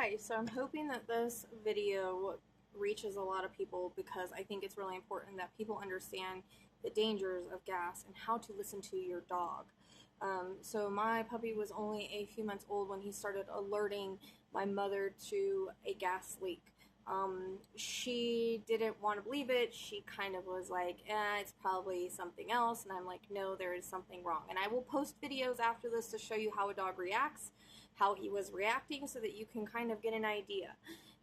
Hi, so I'm hoping that this video reaches a lot of people because I think it's really important that people understand the dangers of gas and how to listen to your dog. So my puppy was only a few months old when he started alerting my mother to a gas leak. She didn't want to believe it. She kind of was like, it's probably something else. And I'm like, no, there is something wrong. And I will post videos after this to show you how a dog reacts, how he was reacting, so that you can kind of get an idea.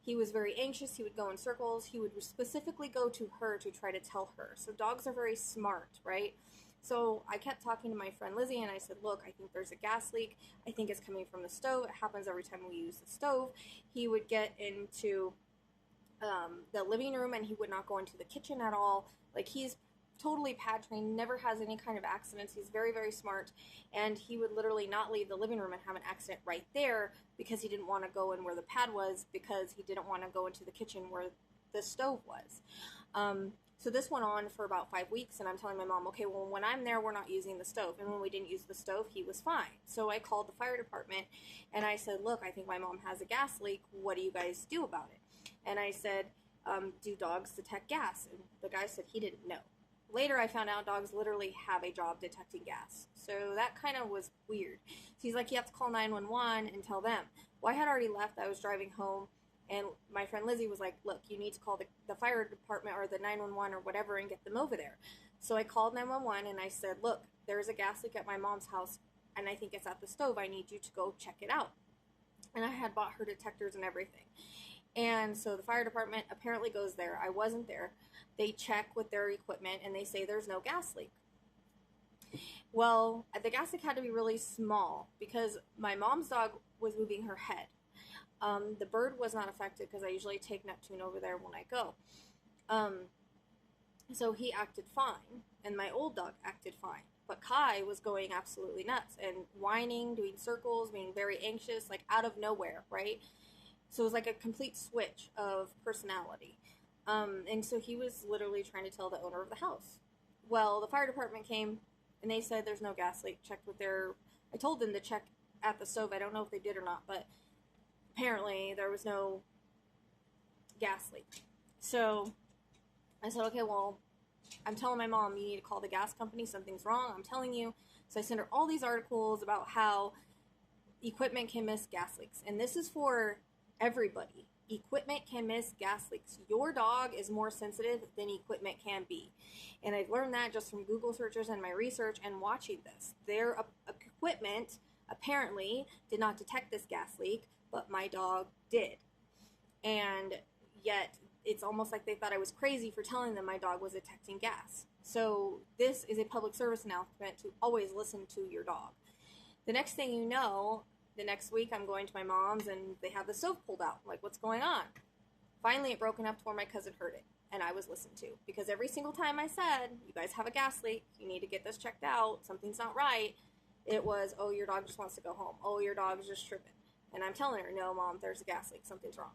He was very anxious. He would go in circles. He would specifically go to her to try to tell her. So dogs are very smart, right? So I kept talking to my friend Lizzie, and I said, look, I think there's a gas leak. I think it's coming from the stove. It happens every time we use the stove. He would get into the living room, and he would not go into the kitchen at all. Like, he's totally pad trained, never has any kind of accidents. He's very, very smart, and he would literally not leave the living room and have an accident right there because he didn't want to go in where the pad was, because he didn't want to go into the kitchen where the stove was. So this went on for about 5 weeks, and I'm telling my mom, okay, well, when I'm there, we're not using the stove. And when we didn't use the stove, he was fine. So I called the fire department, and I said, look, I think my mom has a gas leak. What do you guys do about it? And I said, do dogs detect gas? And the guy said he didn't know. Later, I found out dogs literally have a job detecting gas. So that kind of was weird. So he's like, you have to call 911 and tell them. Well, I had already left. I was driving home. And my friend Lizzie was like, look, you need to call the fire department or the 911 or whatever and get them over there. So I called 911 and I said, look, there's a gas leak at my mom's house, and I think it's at the stove. I need you to go check it out. And I had bought her detectors and everything. And so the fire department apparently goes there. I wasn't there. They check with their equipment, and they say there's no gas leak. Well, the gas leak had to be really small because my mom's dog was moving her head. The bird was not affected because I usually take Neptune over there when I go. So he acted fine, and my old dog acted fine. But Kai was going absolutely nuts and whining, doing circles, being very anxious, like out of nowhere, right? So it was like a complete switch of personality. And so he was literally trying to tell the owner of the house. Well, the fire department came, and they said there's no gas leak. Checked with I told them to check at the stove. I don't know if they did or not, but apparently there was no gas leak. So I said, okay, well, I'm telling my mom, you need to call the gas company. Something's wrong. I'm telling you. So I sent her all these articles about how equipment can miss gas leaks. And this is for everybody. Equipment can miss gas leaks. Your dog is more sensitive than equipment can be. And I've learned that just from Google searches and my research and watching this. Their equipment apparently did not detect this gas leak, but my dog did. And yet it's almost like they thought I was crazy for telling them my dog was detecting gas. So this is a public service announcement to always listen to your dog. The next thing you know, the next week I'm going to my mom's and they have the stove pulled out. I'm like, what's going on? Finally, it broke enough to where my cousin heard it, and I was listened to. Because every single time I said, you guys have a gas leak, you need to get this checked out, something's not right, it was, oh, your dog just wants to go home. Oh, your dog's just tripping. And I'm telling her, no, Mom, there's a gas leak, something's wrong.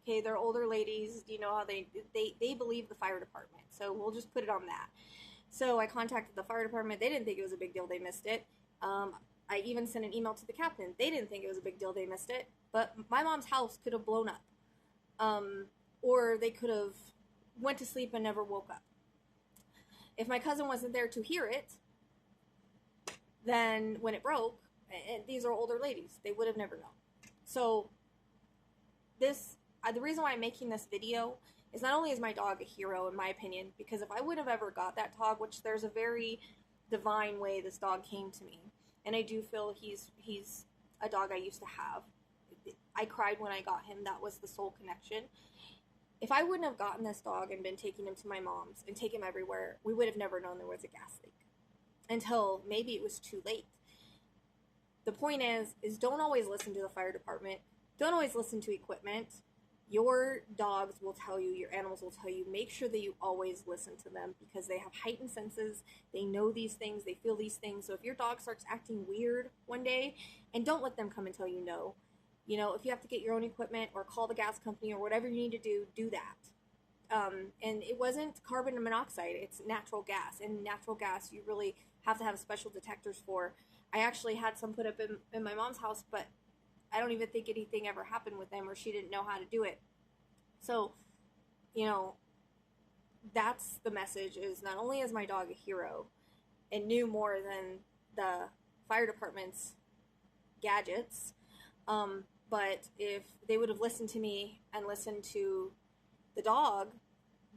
Okay, they're older ladies. Do you know how they believe the fire department? So we'll just put it on that. So I contacted the fire department. They didn't think it was a big deal. They missed it. I even sent an email to the captain. They didn't think it was a big deal. They missed it. But my mom's house could have blown up. Or they could have went to sleep and never woke up. If my cousin wasn't there to hear it, then when it broke, and these are older ladies, they would have never known. So the reason why I'm making this video is not only is my dog a hero, in my opinion, because if I would have ever got that dog, which there's a very divine way this dog came to me, and I do feel he's a dog I used to have. I cried when I got him. That was the soul connection. If I wouldn't have gotten this dog and been taking him to my mom's and take him everywhere, we would have never known there was a gas leak until maybe it was too late. The point is don't always listen to the fire department. Don't always listen to equipment. Your dogs will tell you, your animals will tell you, make sure that you always listen to them because they have heightened senses. They know these things. They feel these things. So if your dog starts acting weird one day, and don't let them come and tell you no. You know, if you have to get your own equipment or call the gas company or whatever you need to do that. And it wasn't carbon monoxide. It's natural gas. And natural gas, you really have to have special detectors for. I actually had some put up in my mom's house, but I don't even think anything ever happened with them, or she didn't know how to do it. So, you know, that's the message, is not only is my dog a hero and knew more than the fire department's gadgets, but if they would have listened to me and listened to the dog,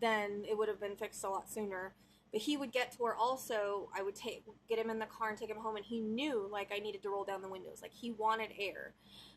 then it would have been fixed a lot sooner. But he would get to where also I would get him in the car and take him home, and he knew, like, I needed to roll down the windows. Like, he wanted air.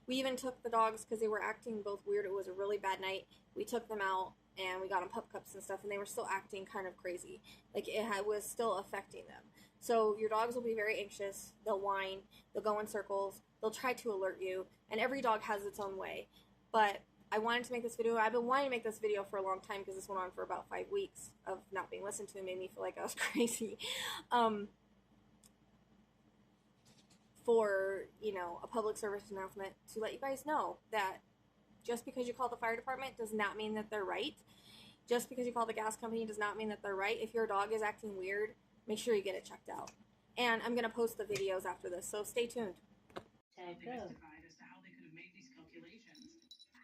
We even took the dogs because they were acting both weird. It was a really bad night. We took them out and we got them pup cups and stuff, and they were still acting kind of crazy. Like, was still affecting them. So your dogs will be very anxious. They'll whine. They'll go in circles. They'll try to alert you. And every dog has its own way. But I wanted to make this video. I've been wanting to make this video for a long time because this went on for about 5 weeks of not being listened to. It made me feel like I was crazy. For, you know, a public service announcement to let you guys know that just because you call the fire department does not mean that they're right. Just because you call the gas company does not mean that they're right. If your dog is acting weird, make sure you get it checked out. And I'm going to post the videos after this, so stay tuned. They testified as to how they could have made these calculations.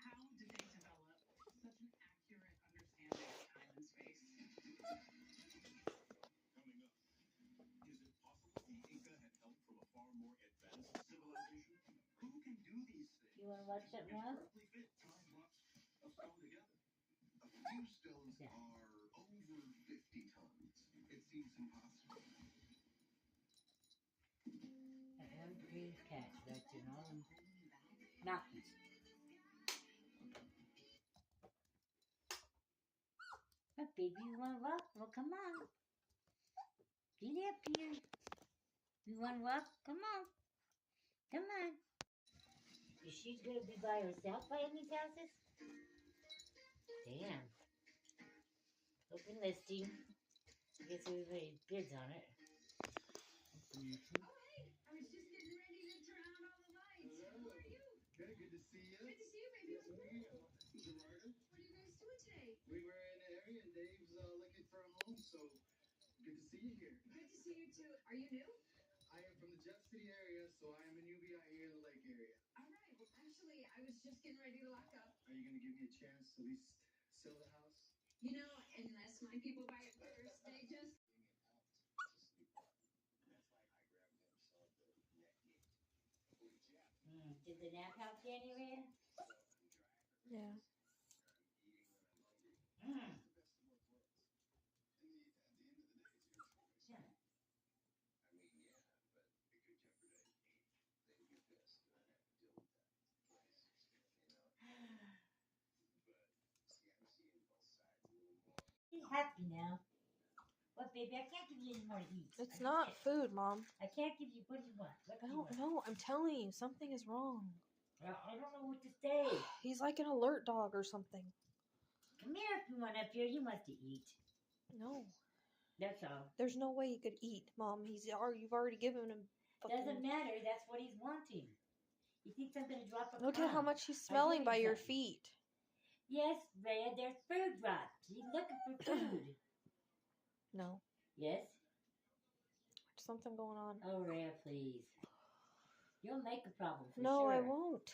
How did they develop such an accurate understanding of time and space? Coming up, is it possible the Inca had help from a far more advanced civilization? Who can do these things? You want to watch something else? Perfectly fit time drops a stone together. A few stones are over 50 tons. It seems impossible. That one green cat that's in all them mountains. Oh, baby, you want to walk? Well, come on. Get up here. You want to walk? Come on. Come on. Is she going to be by herself by any houses? Damn. Open listing. I guess everybody bids on it. I was just getting ready to turn on all the lights. How are you? Good, good to see you. Good to see you, baby. Yes, Gerardo. What are you guys doing today? We were in the area and Dave's looking for a home, so good to see you here. Good to see you too. Are you new? I am from the Jeff City area, so I am a newbie out here in the Lake area. All right. Well, actually, I was just getting ready to lock up. Are you going to give me a chance to at least sell the house? You know, unless my people buy it first, they just... Did the nap help you anyway? Yeah. Yeah. Be happy now. What, baby? I can't give you any more to eat. It's not food, Mom. I can't give you. What do you want? What I do you don't want? know. I'm telling you, something is wrong. I don't know what to say. He's like an alert dog or something. Come here if you want up here. You want to eat. No. That's all. There's no way he could eat, Mom. You've already given him fucking... Doesn't matter. That's what he's wanting. He thinks I'm going to drop a crumb. Look at how much he's smelling by your feet. Yes, Rhea, there's food drops. He's looking for food. No. Yes? There's something going on. Oh, Rhea, please. You'll make a problem for sure. No, I won't.